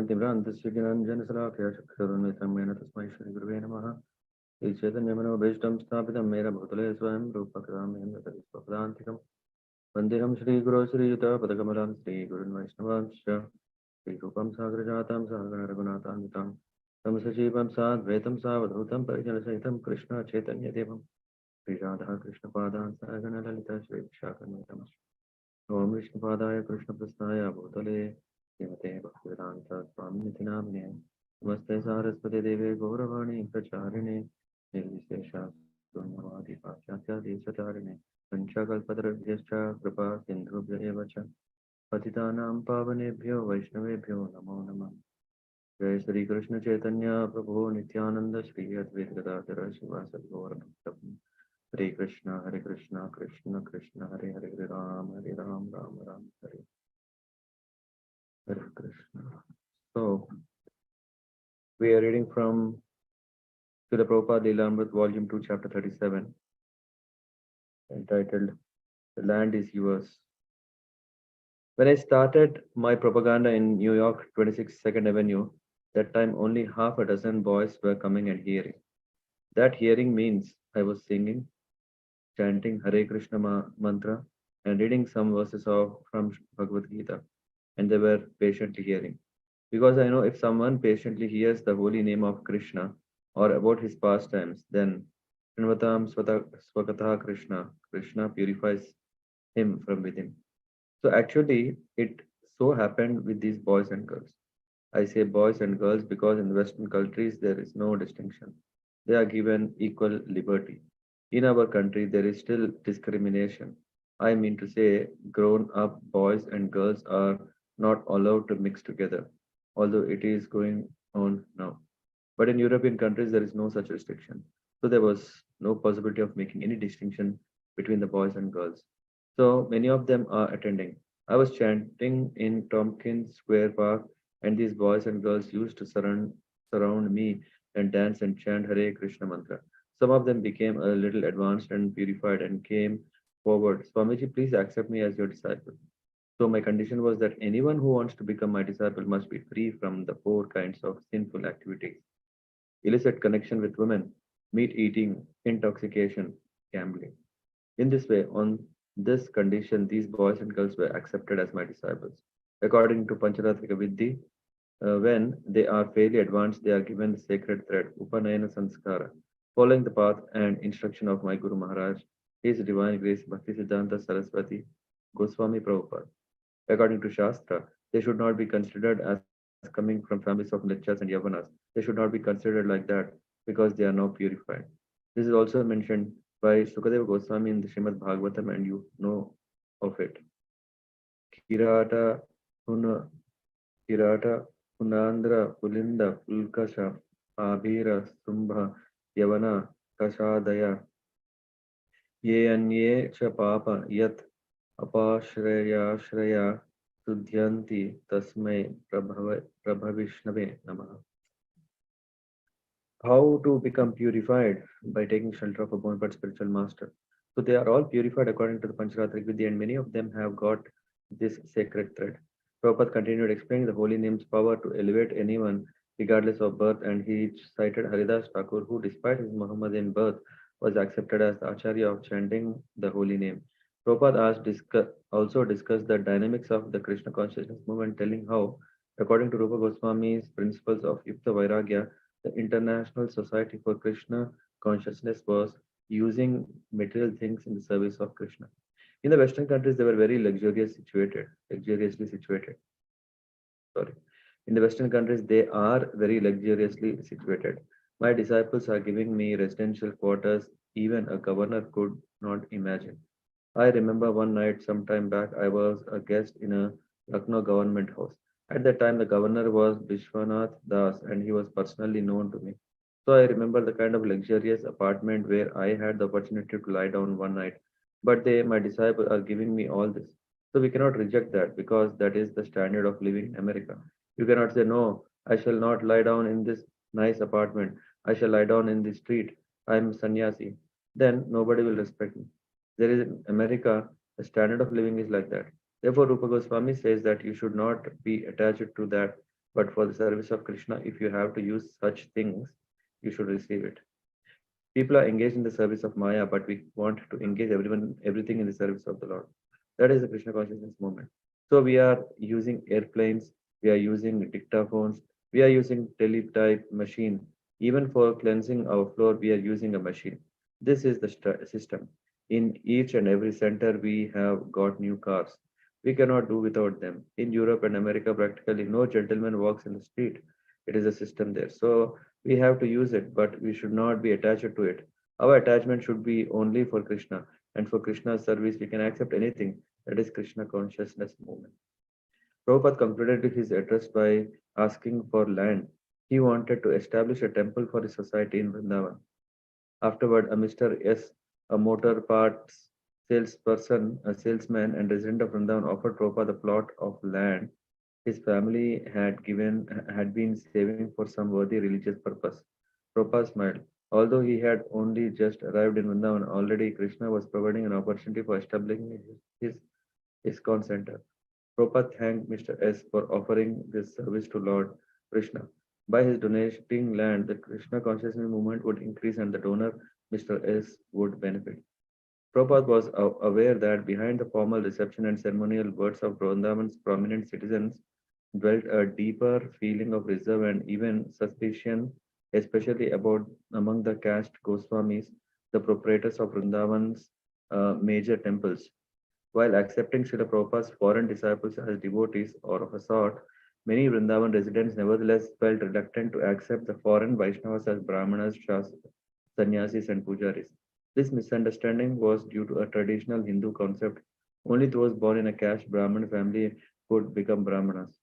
ज्ञानतिम्रान्तस्विज्ञानञ्जनशलाकया चक्षुरुन्मिलितं येन तस्मै श्रीगुरुवे नमः। श्रीचैतन्यमनोभीष्टं स्थापितं येन भूतले स्वयं रूपकदामयं स्वपदान्तिकं वन्देहं श्रीगुरो श्रीयुतपदकमलं श्रीगुरुन् वैष्णवांश्च श्रीरूपं सागरजातं सहगणरघुनाथान्वितं तं सजीवं साद्वैतं सावधूतं परिजनसहितं कृष्णचैतन्यदेवं श्रीराधा कृष्णपादान् सहगणललिता श्रीविशाखन्वितम् ओम विष्णुपादाय कृष्णप्रस्थाय भूतले श्रीमते भक्तिवेदान्त स्वामिनिति नामिने नमस्ते सारस्वती देवे गौरवाणी प्रचारिणे निर्विशेष शून्यवादी पाश्चात्यादेशतारिणे पंचकल्पतरुभ्यश्च कृपा सिन्धुभ्य एव च पतितानां पावनेभ्यो वैष्णवेभ्यो नमो नमः। जय श्री कृष्ण चैतन्य प्रभु नित्यानंद श्री अद्वैत गदाधर शिवासदि गौरभक्तवृंद। हरे कृष्ण कृष्ण कृष्ण हरे हरे राम राम हरे Hare Krishna. So, we are reading from Śrīla Prabhupāda-līlāmṛta, Volume 2, Chapter 37, entitled The Land is Yours. When I started my propaganda in New York, 26 Second Avenue, that time only half a dozen boys were coming and hearing. That hearing means I was singing, chanting Hare Krishna mantra, and reading some verses from Bhagavad Gita, and they were patiently hearing. Because I know if someone patiently hears the holy name of Krishna or about his pastimes, then Srinvatam Swakatha Krishna, Krishna purifies him from within. So actually, it so happened with these boys and girls. I say boys and girls because in Western countries there is no distinction. They are given equal liberty. In our country, there is still discrimination. I mean to say, grown up boys and girls are not allowed to mix together, although it is going on now. But in European countries, there is no such restriction. So there was no possibility of making any distinction between the boys and girls. So many of them are attending. I was chanting in Tompkins Square Park, and these boys and girls used to surround me and dance and chant Hare Krishna mantra. Some of them became a little advanced and purified and came forward. Swamiji, please accept me as your disciple. So my condition was that anyone who wants to become my disciple must be free from the four kinds of sinful activities: illicit connection with women, meat eating, intoxication, gambling. In this way, on this condition, these boys and girls were accepted as my disciples. According to Pancharatrika Vidhi, when they are fairly advanced, they are given the sacred thread, Upanayana Sanskara, following the path and instruction of my Guru Maharaj, His Divine Grace Bhaktisiddhanta Saraswati Goswami Prabhupada. According to Shastra, they should not be considered as coming from families of Nityas and Yavanas. They should not be considered like that because they are now purified. This is also mentioned by Sukadeva Goswami in the Srimad Bhagavatam, and you know of it. Kirata Punandra Pulinda Pulkasha Abhira Sumbha Yavana Kashadaya Ye Anye Cha Papa Yat Apashraya Sudhyanti Tasmai Prabhavishnave Namaha. How to become purified? By taking shelter of a born-but spiritual master. So they are all purified according to the Pancharatric Vidya, and many of them have got this sacred thread. Prabhupada continued explaining the holy name's power to elevate anyone regardless of birth, and he cited Haridas Thakur, who despite his Muhammadan birth was accepted as the Acharya of chanting the holy name. Prabhupada also discussed the dynamics of the Krishna consciousness movement, telling how, according to Rupa Goswami's principles of Yukta Vairagya, the International Society for Krishna Consciousness was using material things in the service of Krishna. In the Western countries, they were very luxuriously situated. Sorry. In the Western countries, they are very luxuriously situated. My disciples are giving me residential quarters even a governor could not imagine. I remember one night some time back, I was a guest in a Lucknow government house. At that time, the governor was Vishwanath Das, and he was personally known to me. So I remember the kind of luxurious apartment where I had the opportunity to lie down one night. But they, my disciples, are giving me all this. So we cannot reject that because that is the standard of living in America. You cannot say, no, I shall not lie down in this nice apartment. I shall lie down in the street. I am sannyasi. Then nobody will respect me. There is in America, the standard of living is like that. Therefore, Rupa Goswami says that you should not be attached to that But for the service of Krishna, if you have to use such things, you should receive it. People are engaged in the service of Maya, but we want to engage everything in the service of the Lord. That is the Krishna consciousness movement. So we are using airplanes, we are using dictaphones, we are using teletype machine. Even for cleansing our floor, we are using a machine. This is the system. In each and every center, we have got new cars. We cannot do without them. In Europe and America, practically no gentleman walks in the street. It is a system there. So we have to use it, but we should not be attached to it. Our attachment should be only for Krishna, and for Krishna's service, we can accept anything. That is Krishna consciousness movement. Prabhupada concluded his address by asking for land. He wanted to establish a temple for his society in Vrindavan. Afterward, a Mr. S, a motor parts a salesman and resident of Vrindavan, offered Prabhupada a plot of land his family had been saving for some worthy religious purpose. Prabhupada smiled. Although he had only just arrived in Vrindavan, already Krishna was providing an opportunity for establishing his ISKCON center. Prabhupada thanked Mr. S for offering this service to Lord Krishna. By his donating land, the Krishna consciousness movement would increase and the donor, Mr. S, would benefit. Prabhupada was aware that behind the formal reception and ceremonial words of Vrindavan's prominent citizens dwelt a deeper feeling of reserve and even suspicion, especially about among the caste Goswamis, the proprietors of Vrindavan's major temples. While accepting Srila Prabhupada's foreign disciples as devotees or of a sort, many Vrindavan residents nevertheless felt reluctant to accept the foreign Vaishnavas as Brahmanas, sannyasis, and pujaris. This misunderstanding was due to a traditional Hindu concept. Only those born in a caste Brahmin family could become Brahmanas.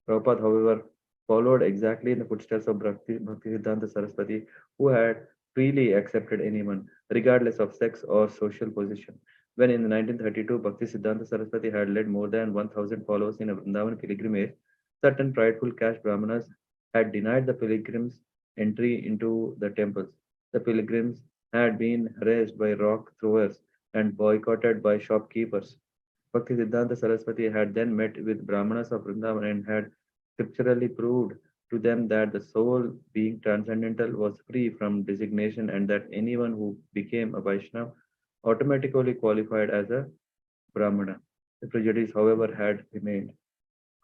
Prabhupada, however, followed exactly in the footsteps of Bhaktisiddhanta Saraswati, who had freely accepted anyone, regardless of sex or social position. When in 1932 Bhaktisiddhanta Saraswati had led more than 1,000 followers in a Vrindavan pilgrimage, certain prideful caste Brahmanas had denied the pilgrims entry into the temples. The pilgrims had been harassed by rock throwers and boycotted by shopkeepers. Bhaktisiddhanta Saraswati had then met with Brahmanas of Vrindavan and had scripturally proved to them that the soul, being transcendental, was free from designation and that anyone who became a Vaishnava automatically qualified as a Brahmana. The prejudice, however, had remained.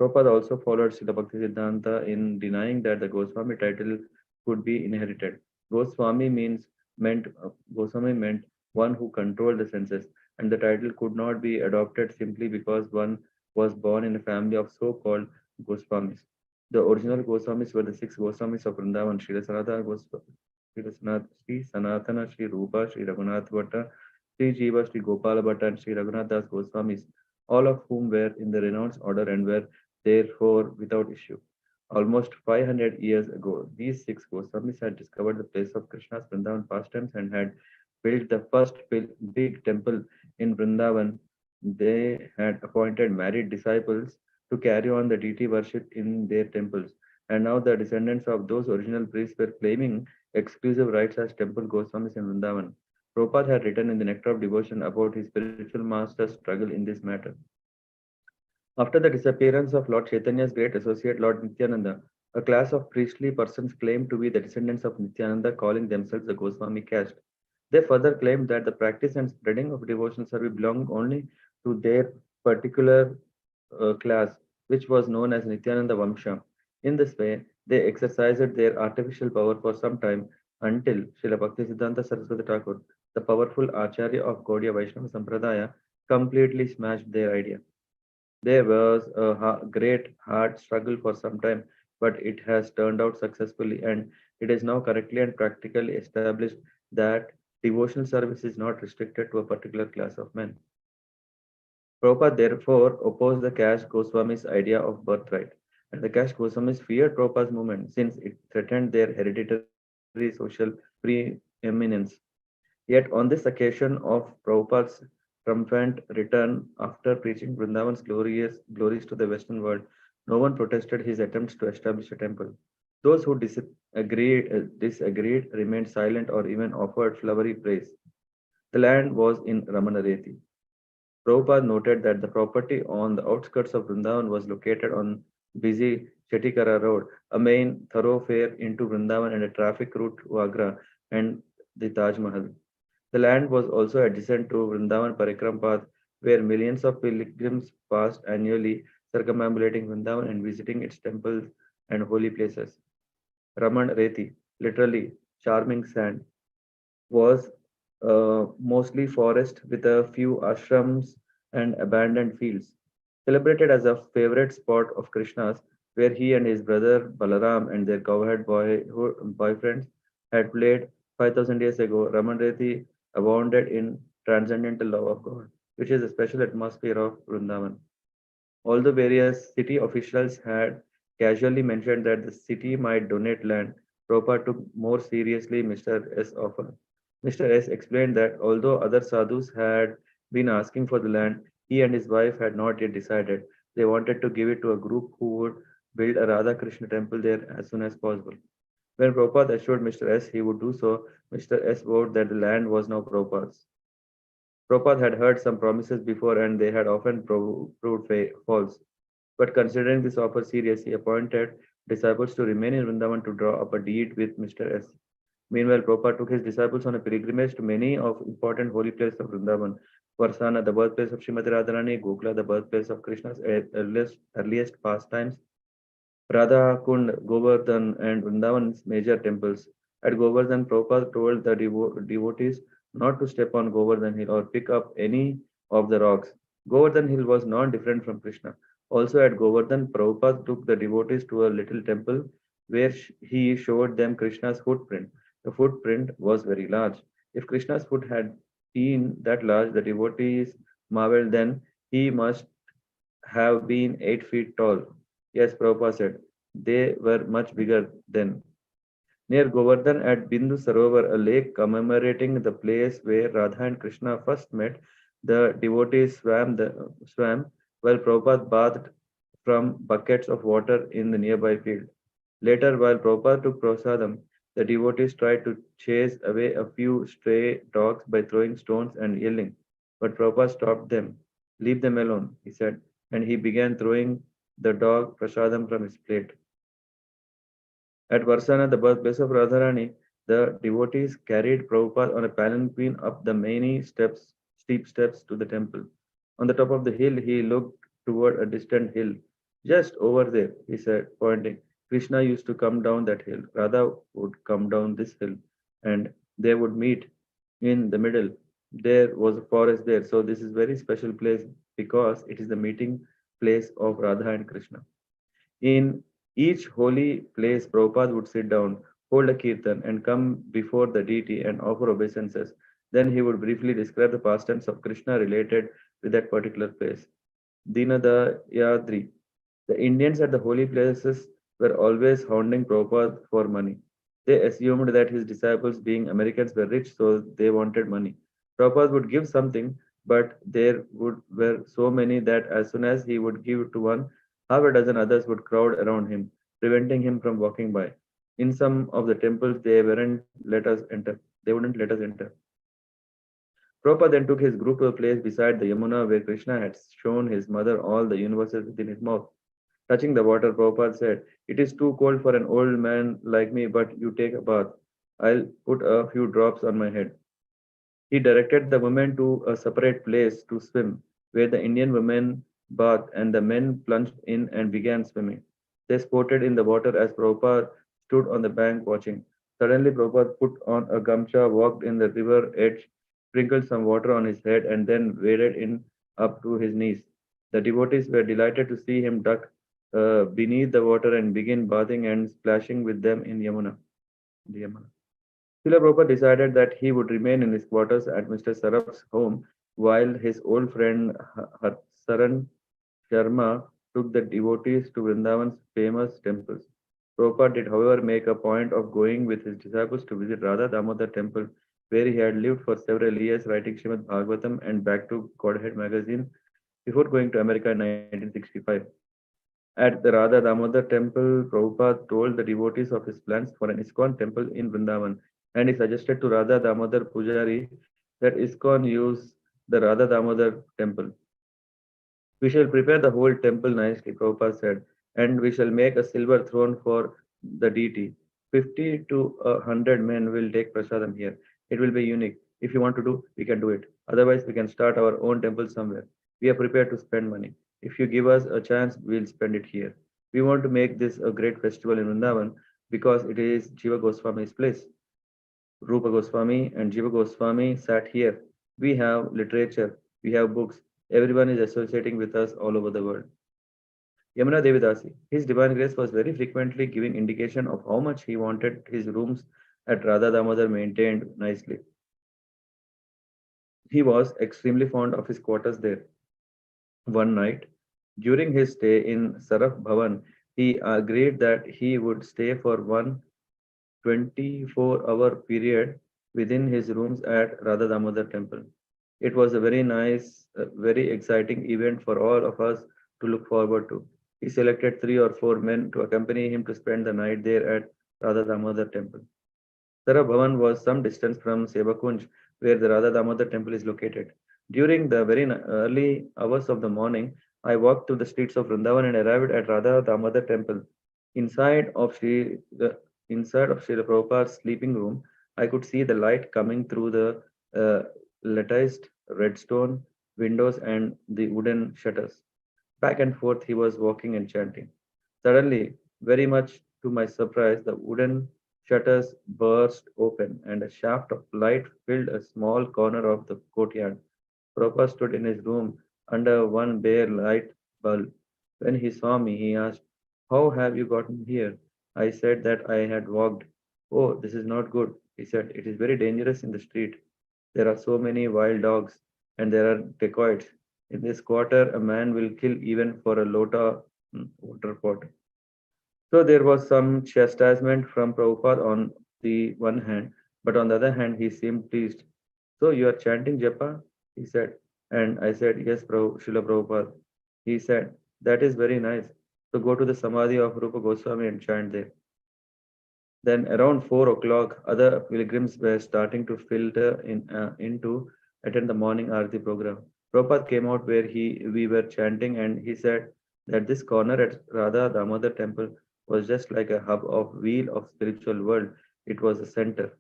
Prabhupada also followed Srila Bhaktisiddhanta in denying that the Goswami title could be inherited. Goswami Goswami meant one who controlled the senses, and the title could not be adopted simply because one was born in a family of so-called Goswamis. The original Goswamis were the six Goswamis of Vrindavan: Sri Sanatana, Sri Rupa, Sri Raghunath Bhatta, Sri Jiva, Sri Gopala Bhatta, and Sri Raghunath Das Goswamis, all of whom were in the renounced order and were therefore without issue. Almost 500 years ago, these six Goswamis had discovered the place of Krishna's Vrindavan pastimes and had built the first big temple in Vrindavan. They had appointed married disciples to carry on the deity worship in their temples. And now the descendants of those original priests were claiming exclusive rights as temple Goswamis in Vrindavan. Prabhupada had written in the Nectar of Devotion about his spiritual master's struggle in this matter. After the disappearance of Lord Chaitanya's great associate Lord Nityananda, a class of priestly persons claimed to be the descendants of Nityananda, calling themselves the Goswami caste. They further claimed that the practice and spreading of devotional service belonged only to their particular class, which was known as Nityananda Vamsha. In this way, they exercised their artificial power for some time until Srila Bhaktisiddhanta Saraswati Thakur, the powerful Acharya of Gaudiya Vaishnava Sampradaya, completely smashed their idea. There was a great hard struggle for some time, but it has turned out successfully, and it is now correctly and practically established that devotional service is not restricted to a particular class of men. Prabhupada therefore opposed the caste Goswami's idea of birthright, and the caste Goswamis feared Prabhupada's movement since it threatened their hereditary social preeminence. Yet on this occasion of Prabhupada's triumphant return after preaching Vrindavan's glories to the Western world, no one protested his attempts to establish a temple. Those who disagreed remained silent or even offered flowery praise. The land was in Ramanareti. Prabhupada noted that the property on the outskirts of Vrindavan was located on busy Chetikara Road, a main thoroughfare into Vrindavan and a traffic route to Agra and the Taj Mahal. The land was also adjacent to Vrindavan Parikram Path, where millions of pilgrims passed annually, circumambulating Vrindavan and visiting its temples and holy places. Raman Reti, literally charming sand, was mostly forest with a few ashrams and abandoned fields. Celebrated as a favorite spot of Krishna's, where he and his brother Balaram and their cowherd boyfriends had played 5,000 years ago, Ramanreti abounded in transcendental love of God, which is a special atmosphere of Vrindavan. Although various city officials had casually mentioned that the city might donate land, Prabhupada took more seriously Mr. S. offer. Mr. S. explained that although other sadhus had been asking for the land, he and his wife had not yet decided. They wanted to give it to a group who would build a Radha Krishna temple there as soon as possible. When Prabhupada assured Mr. S. he would do so, Mr. S. vowed that the land was now Prabhupada's. Prabhupada had heard some promises before and they had often proved false. But considering this offer seriously, he appointed disciples to remain in Vrindavan to draw up a deed with Mr. S. Meanwhile, Prabhupada took his disciples on a pilgrimage to many of important holy places of Vrindavan. Varsana, the birthplace of Srimati Radharani, Gokula, the birthplace of Krishna's earliest pastimes, Radha Kund, Govardhan, and Vrindavan's major temples. At Govardhan, Prabhupada told the devotees not to step on Govardhan Hill or pick up any of the rocks. Govardhan Hill was not different from Krishna. Also at Govardhan, Prabhupada took the devotees to a little temple where he showed them Krishna's footprint. The footprint was very large. If Krishna's foot had been that large, the devotees marveled then he must have been 8 feet tall. Yes, Prabhupada said, they were much bigger then. Near Govardhan at Bindu Sarovar, a lake commemorating the place where Radha and Krishna first met, the devotees swam while Prabhupada bathed from buckets of water in the nearby field. Later, while Prabhupada took prasadam, the devotees tried to chase away a few stray dogs by throwing stones and yelling. But Prabhupada stopped them. Leave them alone, he said, and he began throwing the dog prasadam from his plate. At Varsana, the birthplace of Radharani, the devotees carried Prabhupada on a palanquin up the many steep steps to the temple. On the top of the hill, he looked toward a distant hill. Just over there, he said, pointing. Krishna used to come down that hill. Radha would come down this hill, and they would meet in the middle. There was a forest there. So this is very special place because it is the meeting place of Radha and Krishna. In each holy place, Prabhupada would sit down, hold a kirtan, and come before the deity and offer obeisances. Then he would briefly describe the pastimes of Krishna related with that particular place. Dinadayadri. The Indians at the holy places were always hounding Prabhupada for money. They assumed that his disciples, being Americans, were rich, so they wanted money. Prabhupada would give something, but were so many that as soon as he would give to one, half a dozen others would crowd around him, preventing him from walking by. In some of the temples, they wouldn't let us enter. Prabhupada then took his group to a place beside the Yamuna where Krishna had shown his mother all the universes within his mouth. Touching the water, Prabhupada said, "It is too cold for an old man like me, but you take a bath. I'll put a few drops on my head." He directed the women to a separate place to swim, where the Indian women bathed and the men plunged in and began swimming. They sported in the water as Prabhupada stood on the bank watching. Suddenly, Prabhupada put on a gamcha, walked in the river edge, sprinkled some water on his head, and then waded in up to his knees. The devotees were delighted to see him duck beneath the water and begin bathing and splashing with them in Yamuna. Srila Prabhupada decided that he would remain in his quarters at Mr. Saraf's home while his old friend Saran Sharma took the devotees to Vrindavan's famous temples. Prabhupada did, however, make a point of going with his disciples to visit Radha Damodar temple, where he had lived for several years writing Srimad Bhagavatam and Back to Godhead magazine before going to America in 1965. At the Radha Damodar temple, Prabhupada told the devotees of his plans for an ISKCON temple in Vrindavan, and he suggested to Radha Damodar Pujari that ISKCON use the Radha Damodar temple. "We shall prepare the whole temple nicely," Prabhupada said. and we shall make a silver throne for the deity. 50 to 100 men will take prasadam here. It will be unique. If you want to do, we can do it. Otherwise, we can start our own temple somewhere. We are prepared to spend money. If you give us a chance, we'll spend it here. We want to make this a great festival in Vrindavan because it is Jiva Goswami's place. Rupa Goswami and Jiva Goswami sat here. We have literature, we have books. Everyone is associating with us all over the world. Yamuna Devidasi, His Divine Grace was very frequently giving indication of how much he wanted his rooms at Radha Damodar maintained nicely. He was extremely fond of his quarters there. One night, during his stay in Saraf Bhavan, he agreed that he would stay for one 24-hour period within his rooms at Radha Damodar temple. It was a very nice, very exciting event for all of us to look forward to. He selected 3 or 4 men to accompany him to spend the night there at Radha Damodar temple. Sara Bhavan was some distance from Sevakunj, where the Radha Damodar temple is located. During the very early hours of the morning, I walked through the streets of Vrindavan and arrived at Radha Damodar temple. Inside of inside of Srila Prabhupada's sleeping room, I could see the light coming through the uh, latticed redstone windows and the wooden shutters. Back and forth he was walking and chanting. Suddenly, very much to my surprise, the wooden shutters burst open and a shaft of light filled a small corner of the courtyard. Prabhupada stood in his room under one bare light bulb. When he saw me, he asked, "How have you gotten here?" I said that I had walked. "Oh, this is not good," he said. "It is very dangerous in the street. There are so many wild dogs and there are dacoits. In this quarter, a man will kill even for a lota water pot." So there was some chastisement from Prabhupada on the one hand, but on the other hand, he seemed pleased. "So you are chanting japa?" he said. And I said, "Yes, Srila Prabhupada." He said, "That is very nice. So go to the Samadhi of Rupa Goswami and chant there." Then around 4 o'clock, other pilgrims were starting to filter in to attend the morning Aarti program. Prabhupada came out where we were chanting and he said that this corner at Radha Damodar temple was just like a hub of wheel of spiritual world. It was a center.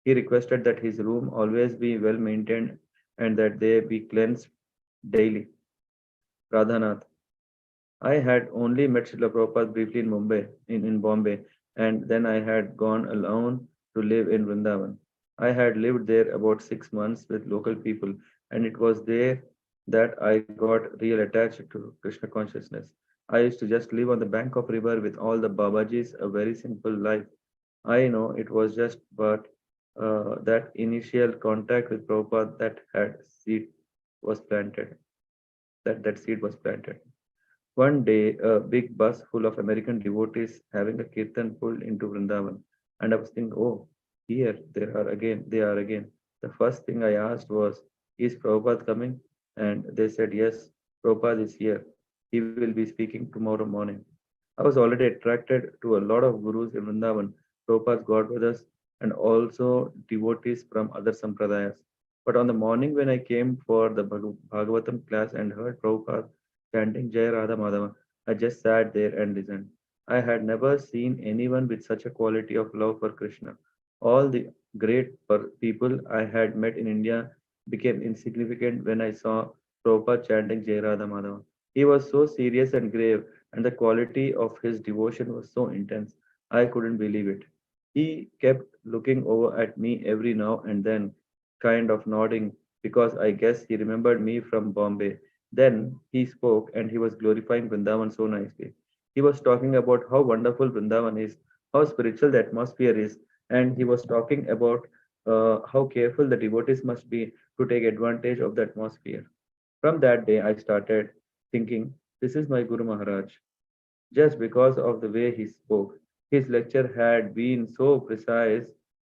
He requested that his room always be well maintained and that they be cleansed daily. Radhanath. I had only met Srila Prabhupada briefly in in Bombay, and then I had gone alone to live in Vrindavan. I had lived there about 6 months with local people, and it was there that I got real attached to Krishna consciousness. I used to just live on the bank of river with all the Babajis, a very simple life. I know it was just but that initial contact with Prabhupada was planted, that seed was planted. One day, a big bus full of American devotees having a kirtan pulled into Vrindavan. And I was thinking, "Oh, they are again." The first thing I asked was, "Is Prabhupada coming?" And they said, "Yes, Prabhupada is here. He will be speaking tomorrow morning." I was already attracted to a lot of gurus in Vrindavan, Prabhupada's godbrothers, and also devotees from other sampradayas. But on the morning when I came for the Bhagavatam class and heard Prabhupada chanting Jai Radha Madhava, I just sat there and listened. I had never seen anyone with such a quality of love for Krishna. All the great people I had met in India became insignificant when I saw Prabhupada chanting Jai Radha Madhava. He was so serious and grave, and the quality of his devotion was so intense. I couldn't believe it. He kept looking over at me every now and then, kind of nodding, because I guess he remembered me from Bombay. Then he spoke and he was glorifying Vrindavan so nicely. He was talking about how wonderful Vrindavan is, how spiritual the atmosphere is, and he was talking about how careful the devotees must be to take advantage of the atmosphere. From that day, I started thinking, this is my Guru Maharaj. Just because of the way he spoke, his lecture had been so precise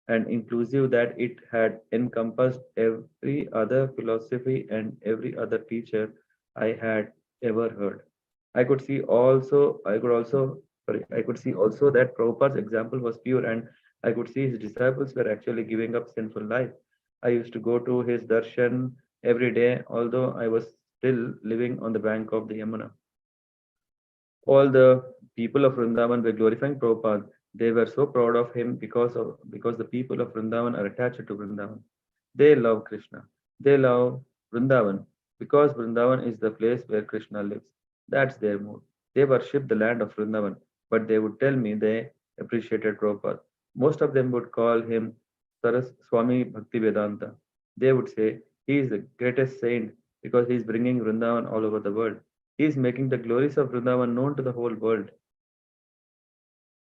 and inclusive that it had encompassed every other philosophy and every other teacher I had ever heard. I could see also that Prabhupada's example was pure and I could see his disciples were actually giving up sinful life. I used to go to his darshan every day, although I was still living on the bank of the Yamuna. All the people of Vrindavan were glorifying Prabhupada. They were so proud of him because the people of Vrindavan are attached to Vrindavan. They love Krishna. They love Vrindavan because Vrindavan is the place where Krishna lives. That's their mood. They worship the land of Vrindavan, but they would tell me they appreciated Prabhupada. Most of them would call him Saras Swami Bhaktivedanta. They would say he is the greatest saint because he is bringing Vrindavan all over the world. He is making the glories of Vrindavan known to the whole world.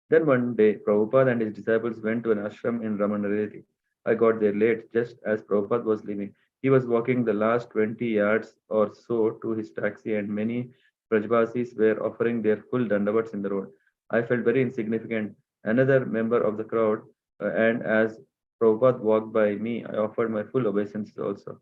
Then one day, Prabhupada and his disciples went to an ashram in Ramanareti. I got there late, just as Prabhupada was leaving. He was walking the last 20 yards or so to his taxi, and many Brajvasis were offering their full dandavats in the road. I felt very insignificant, another member of the crowd, and as Prabhupada walked by me, I offered my full obeisances also.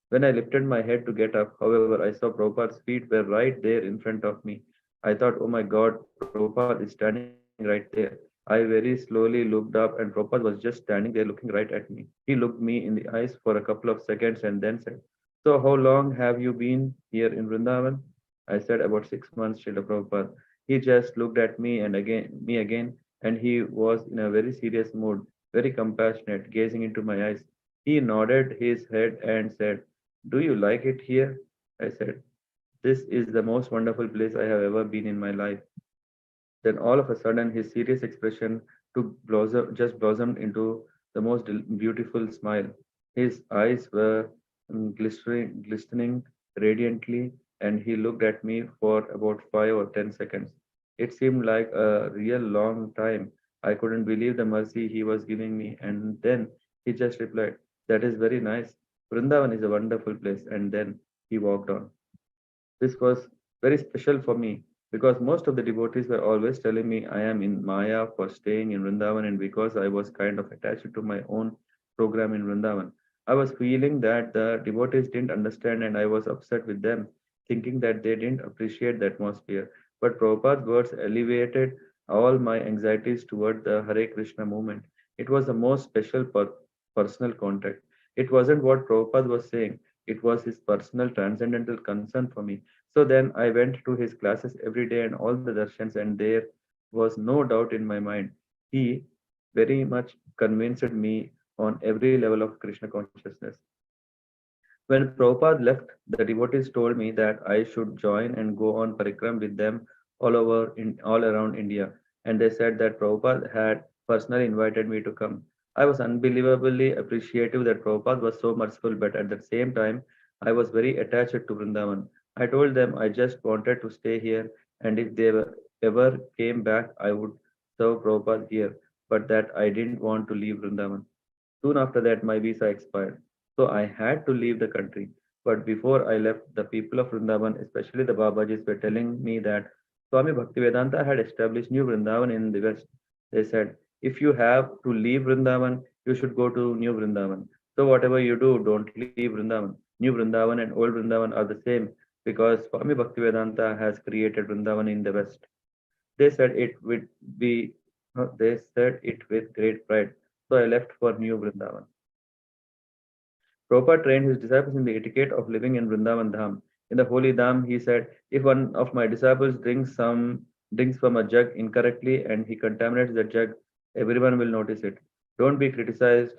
When I lifted my head to get up, however, I saw Prabhupada's feet were right there in front of me. I thought, oh my God, Prabhupada is standing right there. I very slowly looked up, and Prabhupada was just standing there looking right at me. He looked me in the eyes for a couple of seconds and then said, so, how long have you been here in Vrindavan? I said, about 6 months, Srila Prabhupada. He just looked at me again, and he was in a very serious mood, very compassionate, gazing into my eyes. He nodded his head and said, do you like it here? I said, this is the most wonderful place I have ever been in my life. Then all of a sudden, his serious expression just blossomed into the most beautiful smile. His eyes were glistening radiantly, and he looked at me for about 5 or 10 seconds. It seemed like a real long time. I couldn't believe the mercy he was giving me, and then he just replied, that is very nice. Vrindavan is a wonderful place, and then he walked on. This was very special for me because most of the devotees were always telling me I am in Maya for staying in Vrindavan, and because I was kind of attached to my own program in Vrindavan. I was feeling that the devotees didn't understand and I was upset with them, thinking that they didn't appreciate the atmosphere. But Prabhupada's words alleviated all my anxieties toward the Hare Krishna movement. It was the most special personal contact. It wasn't what Prabhupada was saying, it was his personal transcendental concern for me. So then I went to his classes every day and all the darshans, and there was no doubt in my mind. He very much convinced me on every level of Krishna consciousness. When Prabhupada left, the devotees told me that I should join and go on parikram with them all around India. And they said that Prabhupada had personally invited me to come. I was unbelievably appreciative that Prabhupada was so merciful, but at the same time, I was very attached to Vrindavan. I told them I just wanted to stay here, and if they ever came back, I would serve Prabhupada here, but that I didn't want to leave Vrindavan. Soon after that, my visa expired. So I had to leave the country. But before I left, the people of Vrindavan, especially the Babajis, were telling me that Swami Bhaktivedanta had established New Vrindavan in the West. They said, if you have to leave Vrindavan, you should go to New Vrindavan. So whatever you do, don't leave Vrindavan. New Vrindavan and Old Vrindavan are the same because Swami Bhaktivedanta has created Vrindavan in the West. They said it would be, they said it with great pride. So I left for New Vrindavan. Prabhupada trained his disciples in the etiquette of living in Vrindavan Dham. In the holy Dham, he said, if one of my disciples drinks from a jug incorrectly and he contaminates the jug, everyone will notice it. Don't be criticized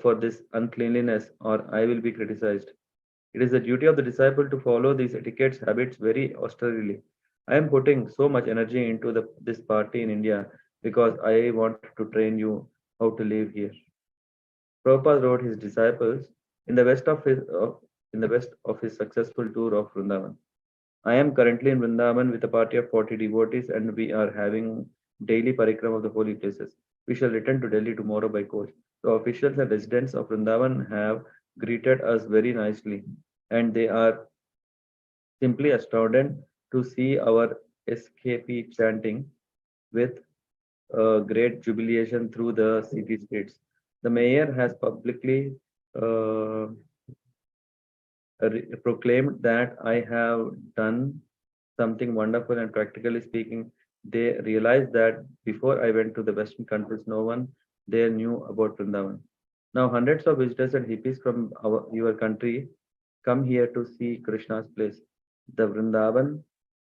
for this uncleanliness, or I will be criticized. It is the duty of the disciple to follow these etiquettes habits very austerely. I am putting so much energy into this party in India because I want to train you how to live here. Prabhupada wrote his disciples in the west of his successful tour of Vrindavan. I am currently in Vrindavan with a party of 40 devotees, and we are having daily parikram of the holy places. We shall return to Delhi tomorrow by coach. The officials and residents of Vrindavan have greeted us very nicely, and they are simply astounded to see our SKP chanting with great jubilation through the city streets. The mayor has publicly uh, proclaimed that I have done something wonderful, and practically speaking, they realized that before I went to the Western countries, no one there knew about Vrindavan. Now, hundreds of visitors and hippies from your country come here to see Krishna's place, the Vrindavan.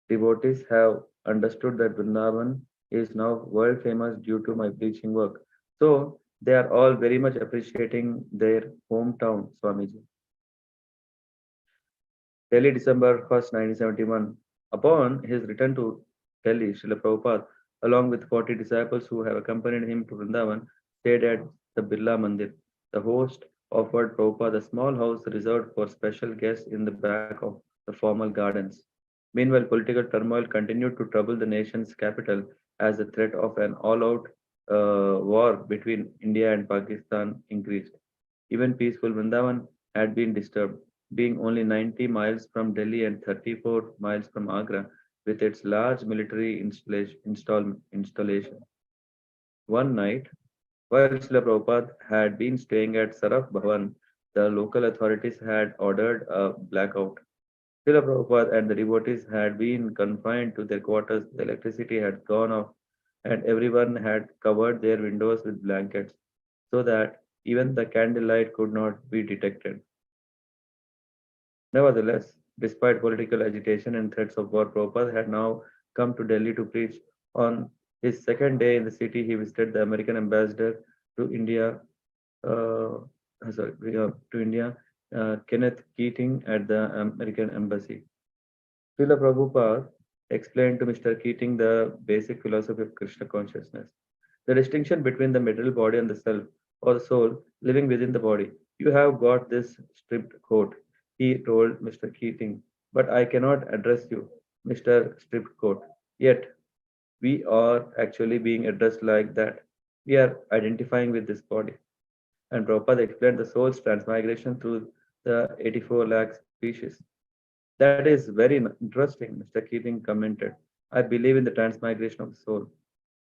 Devotees have understood that Vrindavan is now world famous due to my preaching work. So they are all very much appreciating their hometown, Swamiji. Delhi, December 1st, 1971. Upon his return to Delhi, Srila Prabhupada, along with 40 disciples who have accompanied him to Vrindavan, stayed at the Birla Mandir. The host offered Prabhupada a small house reserved for special guests in the back of the formal gardens. Meanwhile, political turmoil continued to trouble the nation's capital as the threat of an all-out war between India and Pakistan increased. Even peaceful Vrindavan had been disturbed, being only 90 miles from Delhi and 34 miles from Agra, with its large military installation. One night, while Srila Prabhupada had been staying at Saraf Bhavan, the local authorities had ordered a blackout. Srila Prabhupada and the devotees had been confined to their quarters, the electricity had gone off, and everyone had covered their windows with blankets so that even the candlelight could not be detected. Nevertheless, despite political agitation and threats of war, Prabhupada had now come to Delhi to preach. On his second day in the city, he visited the American ambassador to India, uh, to India, Kenneth Keating at the American embassy. Srila Prabhupada explained to Mr. Keating the basic philosophy of Krishna consciousness, the distinction between the material body and the self, or the soul living within the body. You have got this stripped coat, he told Mr. Keating, but I cannot address you, Mr. Stripped Coat. Yet, we are actually being addressed like that. We are identifying with this body. And Prabhupada explained the soul's transmigration through the 84 lakh species. That is very interesting, Mr. Keating commented. I believe in the transmigration of the soul.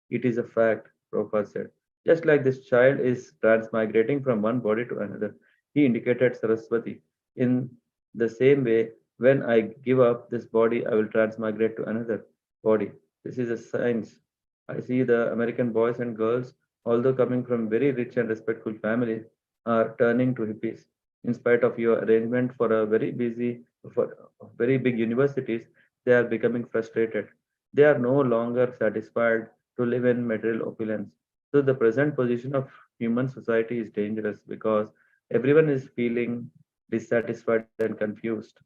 It is a fact, Prabhupada said. Just like this child is transmigrating from one body to another, he indicated Saraswati. In the same way, when I give up this body, I will transmigrate to another body. This is a science. I see the American boys and girls, although coming from very rich and respectful families, are turning to hippies. In spite of your arrangement for a for very big universities, they are becoming frustrated. They are no longer satisfied to live in material opulence. So the present position of human society is dangerous because everyone is feeling dissatisfied and confused.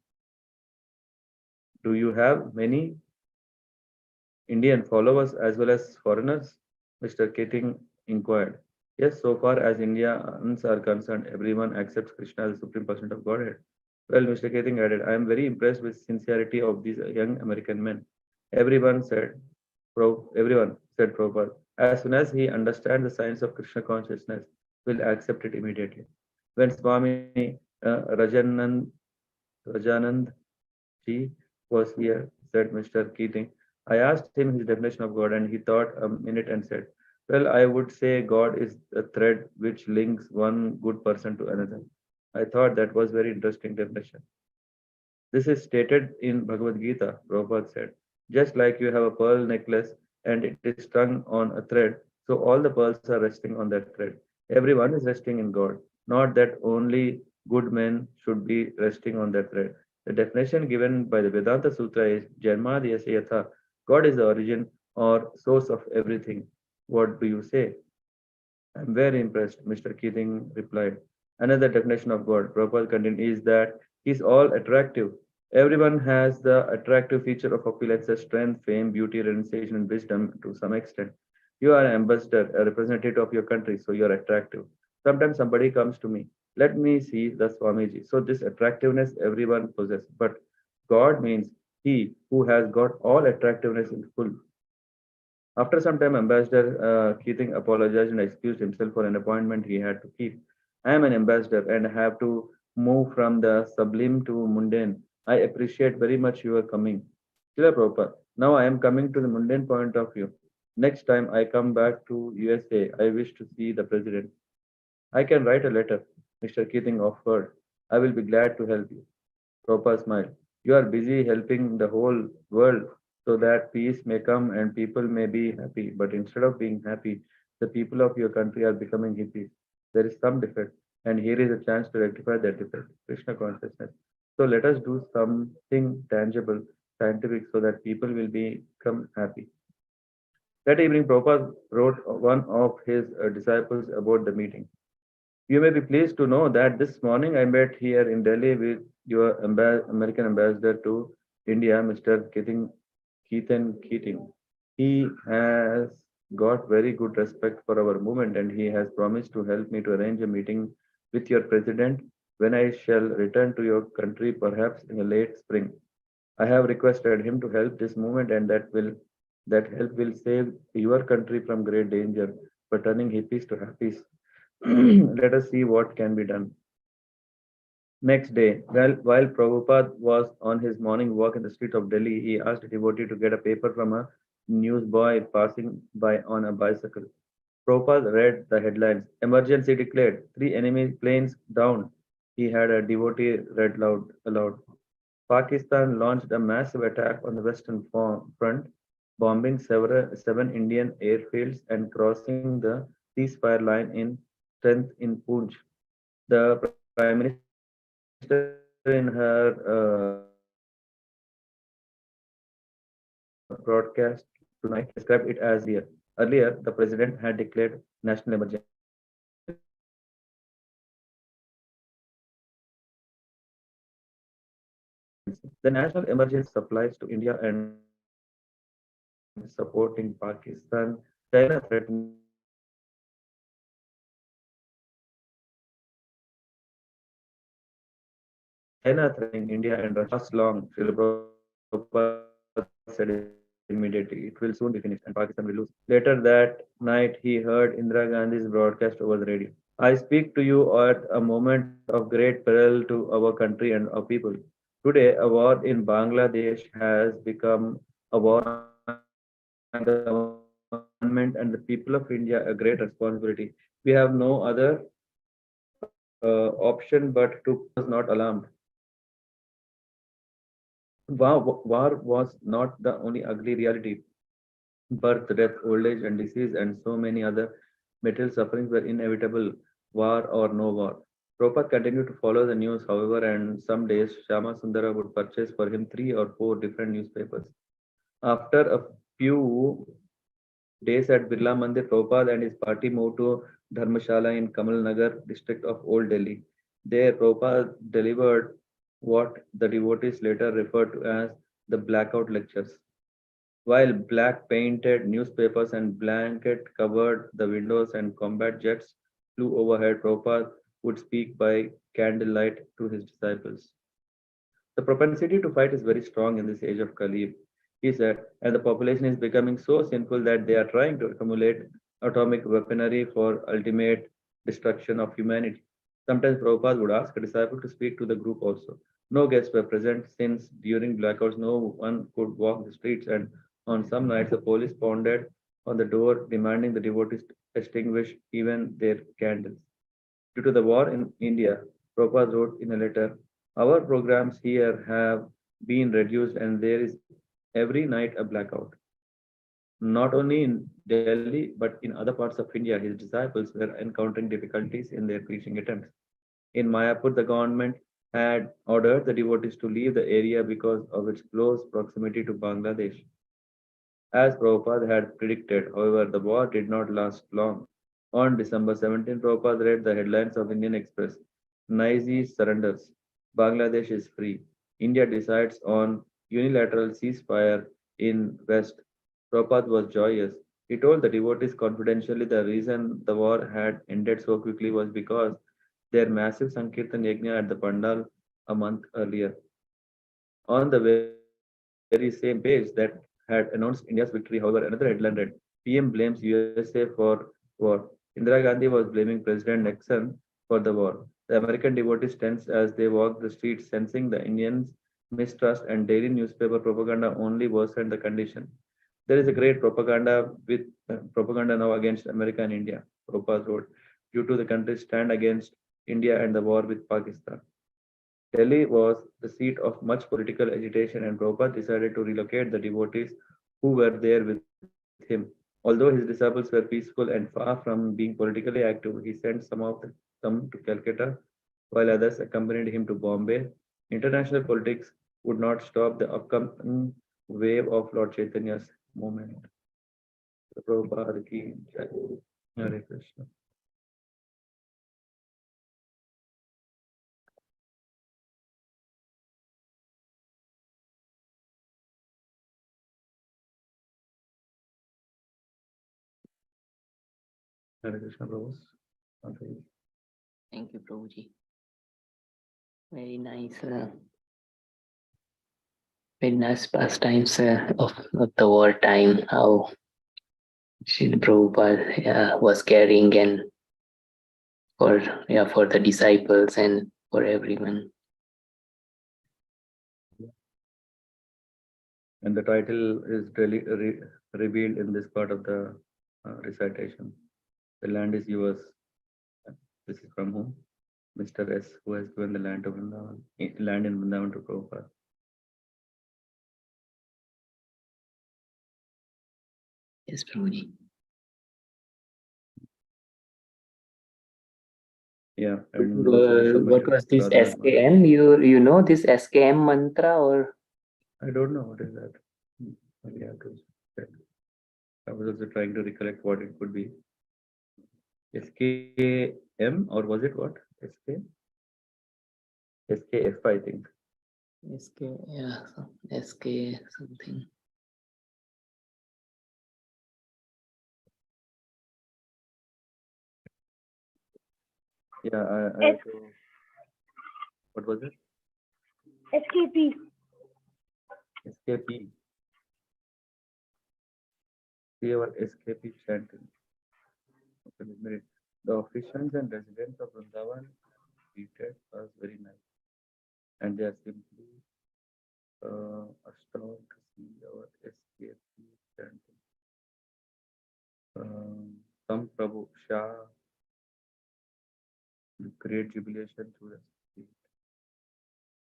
Do you have many Indian followers as well as foreigners? Mr. Keating inquired. Yes, so far as Indians are concerned, everyone accepts Krishna as the supreme person of Godhead. Well, Mr. Keating added, I am very impressed with sincerity of these young American men. Everyone said, everyone said Prabhupada, as soon as he understands the science of Krishna consciousness, will accept it immediately. When Swami Rajanand Ji was here, said Mr. Keating. I asked him his definition of God, and he thought a minute and said, well, I would say God is a thread which links one good person to another. I thought that was very interesting definition. This is stated in Bhagavad Gita, Prabhupada said. Just like you have a pearl necklace and it is strung on a thread, so all the pearls are resting on that thread. Everyone is resting in God, not that only good men should be resting on that thread. The definition given by the Vedanta Sutra is Janmadhyasya Yatha. God is the origin or source of everything. What do you say? I'm very impressed, Mr. Keating replied. Another definition of God, Prabhupada continued, is that He's all attractive. Everyone has the attractive feature of opulence, strength, fame, beauty, renunciation, and wisdom to some extent. You are an ambassador, a representative of your country, so you are attractive. Sometimes somebody comes to me, let me see the Swamiji. So this attractiveness everyone possesses, but God means He who has got all attractiveness in full. After some time, Ambassador Keating apologized and excused himself for an appointment he had to keep. I am an ambassador and have to move from the sublime to mundane. I appreciate very much your coming. Srila Prabhupada, now I am coming to the mundane point of view. Next time I come back to USA, I wish to see the president. I can write a letter, Mr. Keating offered. I will be glad to help you. Prabhupada smiled. You are busy helping the whole world so that peace may come and people may be happy. But instead of being happy, the people of your country are becoming hippies. There is some defect, and here is a chance to rectify that defect. Krishna consciousness. So let us do something tangible scientific so that people will become happy. That evening, Prabhupada wrote one of his disciples about the meeting. You may be pleased to know that this morning I met here in Delhi with your American ambassador to India, Mr. Keating. He has got very good respect for our movement and he has promised to help me to arrange a meeting with your president when I shall return to your country, perhaps in the late spring. I have requested him to help this movement and that help will save your country from great danger by turning hippies to happies. Let us see what can be done. Next day, while Prabhupada was on his morning walk in the street of Delhi, he asked a devotee to get a paper from a newsboy passing by on a bicycle. Prabhupada read the headlines. Emergency declared. Three enemy planes down. He had a devotee read aloud. Pakistan launched a massive attack on the Western Front, bombing seven Indian airfields and crossing the ceasefire line in strength in Poonch. The Prime Minister, in her broadcast tonight, described it as severe. Earlier, the president had declared national emergency. The national emergency supplies to India and Russia slong should be finished, and Pakistan will lose. The national emergency supplies to India and supporting Pakistan. China threatening India and Russia slong Srila Prabhupada said immediately. It will soon be finished and Pakistan will lose. Later that night, he heard Indira Gandhi's broadcast over the radio. I speak to you at a moment of great peril to our country and our people. Today, a war in Bangladesh has become a war on humanity. The government and the people of India a great responsibility. We have no other option but to was not alarmed. War was not the only ugly reality. Birth, death, old age, and disease, and so many other material sufferings were inevitable, war or no war. Prabhupada continued to follow the news, however, and some days Shama Sundara would purchase for him three or four different newspapers. After a few days at Birla Mandir, Prabhupada and his party moved to Dharmashala in Kamal Nagar district of Old Delhi. There, Prabhupada delivered what the devotees later referred to as the blackout lectures. While black painted newspapers and blanket covered the windows and combat jets flew overhead, Prabhupada would speak by candlelight to his disciples. The propensity to fight is very strong in this age of Kali, he said, and the population is becoming so sinful that they are trying to accumulate atomic weaponry for ultimate destruction of humanity. Sometimes Prabhupada would ask a disciple to speak to the group also. No guests were present since during blackouts no one could walk the streets, and on some nights the police pounded on the door demanding the devotees to extinguish even their candles. Due to the war in India, Prabhupada wrote in a letter, our programs here have been reduced and there is every night a blackout. Not only in Delhi, but in other parts of India, his disciples were encountering difficulties in their preaching attempts. In Mayapur, the government had ordered the devotees to leave the area because of its close proximity to Bangladesh. As Prabhupada had predicted, however, the war did not last long. On December 17, Prabhupada read the headlines of Indian Express. Nizi surrenders. Bangladesh is free. India decides on unilateral ceasefire in West. Prabhupada was joyous. He told the devotees confidentially the reason the war had ended so quickly was because their massive Sankirtan Yajna at the Pandal a month earlier. On the very same page that had announced India's victory, however, another headline read PM blames USA for war. Indira Gandhi was blaming President Nixon for the war. The American devotees tensed as they walked the streets, sensing the Indians' mistrust and daily newspaper propaganda only worsened the condition. There is a great propaganda now against America and India, Prabhupada wrote, due to the country's stand against India and the war with Pakistan. Delhi was the seat of much political agitation, and Prabhupada decided to relocate the devotees who were there with him. Although his disciples were peaceful and far from being politically active, he sent some to Calcutta, while others accompanied him to Bombay. International politics would not stop the upcoming wave of Lord Chaitanya's movement. Prabhupada ki jai. Hare Krishna. Hare Krishna, Prabhu. Thank you, Prabhuji. Very nice pastimes of the war time, how Srila Prabhupada was carrying and for the disciples and for everyone. And the title is really revealed in this part of the recitation. The land is yours. This is from whom? Mr. S, who has given the land to Vrindavan, land in Vrindavan to Prabhupada. Yes, Prabhuji. Yeah, and also what was this SKM? You know this SKM mantra or? I don't know what is that. Maybe I have to check. I was also trying to recollect what it could be. SKM or was it what? SK? SKF, I think. SK, yeah, SK something. Yeah, what was it? SKP. SKP. See our SKP chanting. The officials and residents of Vrindavan treated us very nice. And they are simply astounded to see our SKP chanting. Some Prabhu Shah, great jubilation to the street.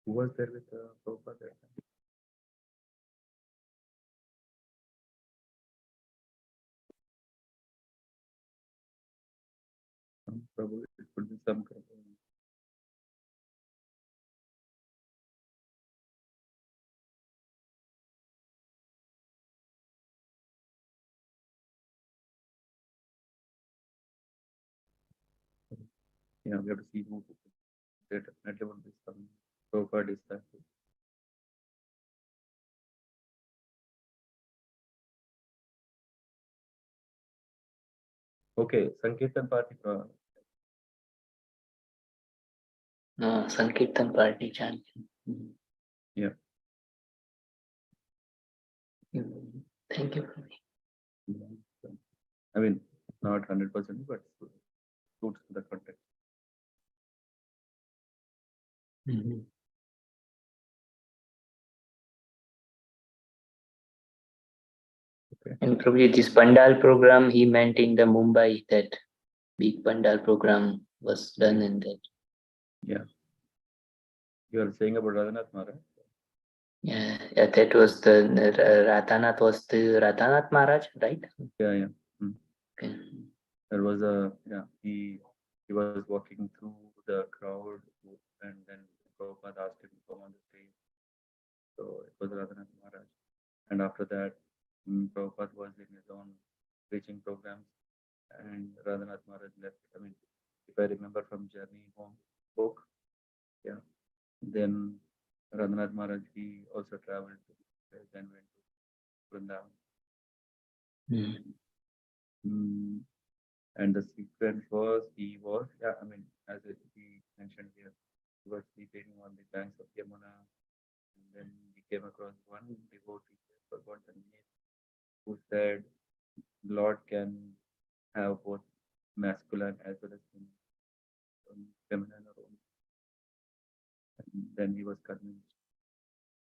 Who was there with Prabhupada that time? Some Prabhu, it could be some Prabhu. Yeah, we have to see who there definitely would be some Prabhupada disciples. Okay, Sankirtan party. Sankirtan party chanting. Yeah. Thank you. I mean, not 100%, but suits the context. Okay. And probably this Pandal program, he meant in the Mumbai, that big Pandal program was done in that. Yeah. You are saying about Radhanath Maharaj? Yeah, that was the Radhanath Maharaj, right? Yeah. Okay. There was he was walking through the crowd and then Prabhupada asked him to come on the stage. So it was Radhanath Maharaj. And after that, Prabhupada was in his own preaching programs and Radhanath Maharaj left. I mean, if I remember from Journey Home book, yeah. Then Radhanath Maharaj, he also traveled to then went to Vrindavan. And the sequence was, he mentioned here, he was sleeping on the banks of Yamuna, and then he came across one devotee, I forgot the name, who said, Lord can have both masculine as well as feminine role. And then he was convinced.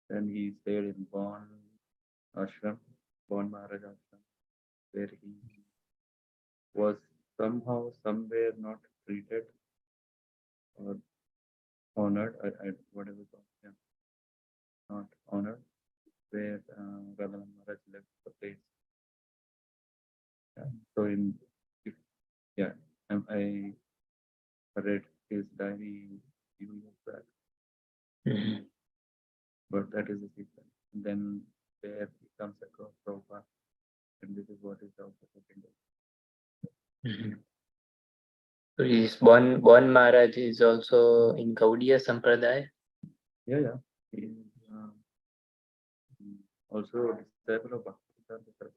Then he stayed in Bon Maharaj Ashram, where he was somehow, somewhere not treated or honored, whatever, yeah, not honored, where Radhanath Maharaj left the place. Yeah. So I read his diary few years back. but that is the sequence. And then there he comes across Prabhupada, and this is what is the second day. So his born Maharaj is also in Gaudiya Sampradaya. Yeah. He is also disciple of Bhakti Saraswati.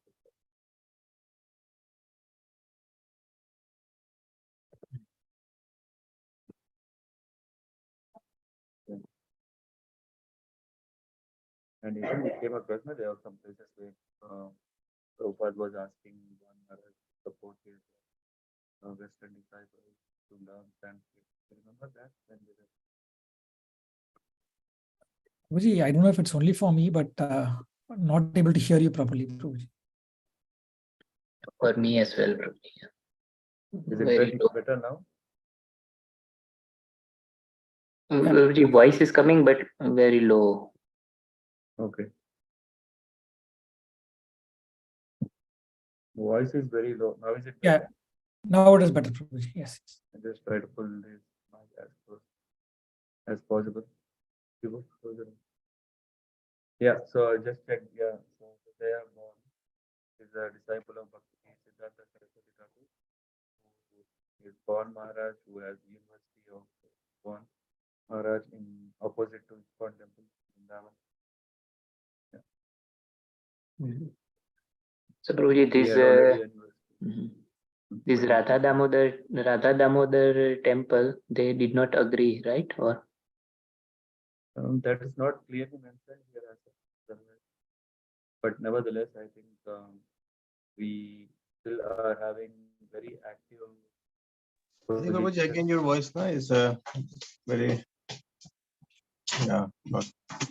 Yeah. And even we came across, there are some places where Prabhupada was asking one Maharaj to support his Western disciples to learn Sanskrit. Remember that? When we were... Prabhuji, I don't know if it's only for me, but not able to hear you properly, Prabhuji. For me as well, Prabhuji. Is Very it low. better now? Prabhuji, voice is coming, but very low. Okay. Voice is very low. Now is it Yeah. better? Now it is better, Prabhuji. Yes. I just try to pull this mic as close as possible. Give it closer. Yeah, so I just checked. Yeah, so they are born is a disciple of Bhakti Siddhanta Saraswati Thakur, who is born Maharaj, who has University of Born Maharaj in opposite to Iskon Temple in Vrindavan. So Prabhuji, He had already a university. this Radha Damodar temple, they did not agree, right? Or That is not clearly mentioned here as well. But nevertheless, I think we still are having very active. I think Prabhuji, again your voice now is very not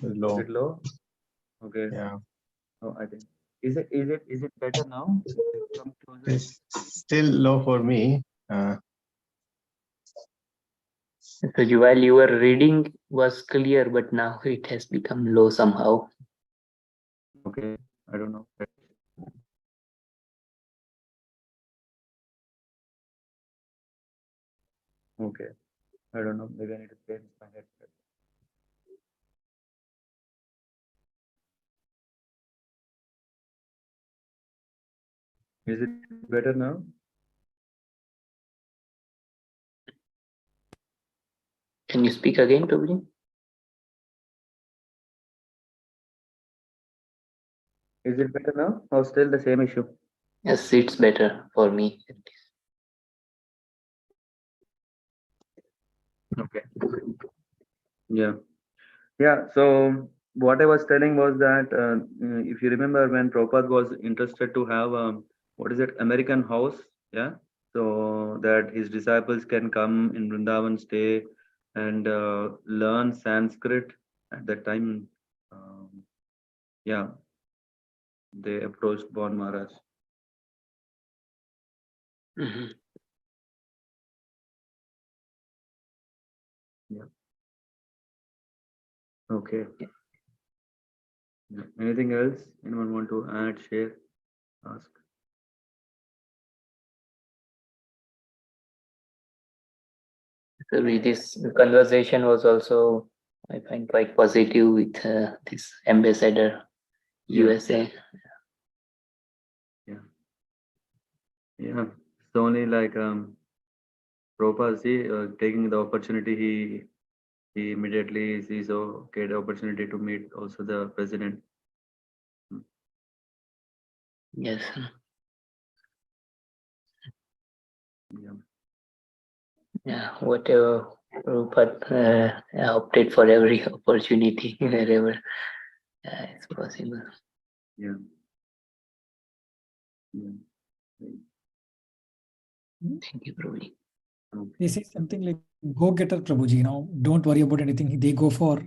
very low. Is it low? Okay. Yeah. Oh, I think is it better now? Come closer. It's still low for me. so while you were reading was clear, but now it has become low somehow. Okay, I don't know. Okay, I don't know. Maybe I need to change my headset. Is it better now? Can you speak again, Prabhuji? Is it better now? Or still the same issue? Yes, it's better for me. Okay. Yeah. So what I was telling was that if you remember when Prabhupada was interested to have what is it, American house, yeah, so that his disciples can come in Vrindavan, stay and learn Sanskrit at that time. Yeah, they approached Bon Maharaj. Yeah. Okay. Yeah. Anything else? Anyone want to add, share, ask? So this conversation was also, I find, quite positive with this ambassador, Yeah. USA. Yeah. It's only like Prabhupada, see, taking the opportunity, he immediately sees, oh, okay, the opportunity to meet also the president. Yes. Yeah. Yeah, whatever Prabhupada opted for every opportunity wherever it's possible. Yeah. Yeah. Thank you, Prabhuji. Okay. This is something like go-getter, Prabhuji. Don't worry about anything. They go for,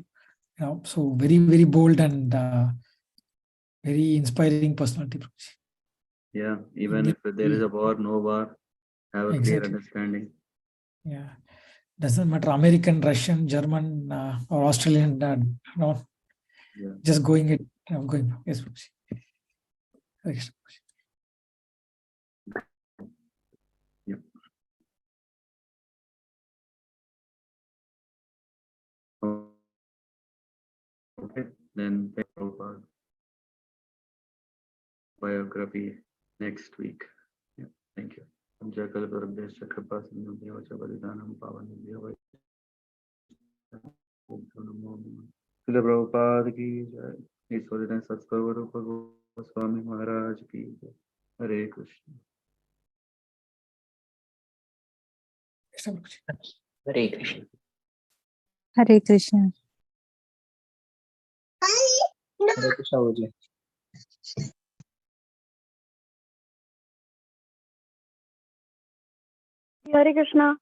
so very, very bold and very inspiring personality, Prabhuji. Yeah. Even if there is a war, no war, have a clear Exactly. understanding. Yeah. Doesn't matter, American, Russian, German, or Australian, Yeah. just going it, going. Yes, Prabhuji. Yes, Prabhuji. Yeah. Okay. then Prabhupada biography next week. Yeah, thank you. Jai Kalparabhyascha Kripa Sindhubhyo Cha Balidanam Pavanebhyo Vaishnavabhyo Namo Namaha. Śrīla Prabhupada ki jai. His Holiness Satguru Rupa Goswami Maharaj ki jai. Hare Krishna. Krishna Prabhuji. Hare Krishna. Hare Krishna. Hare Krishna, Prabhuji. Hare Krishna.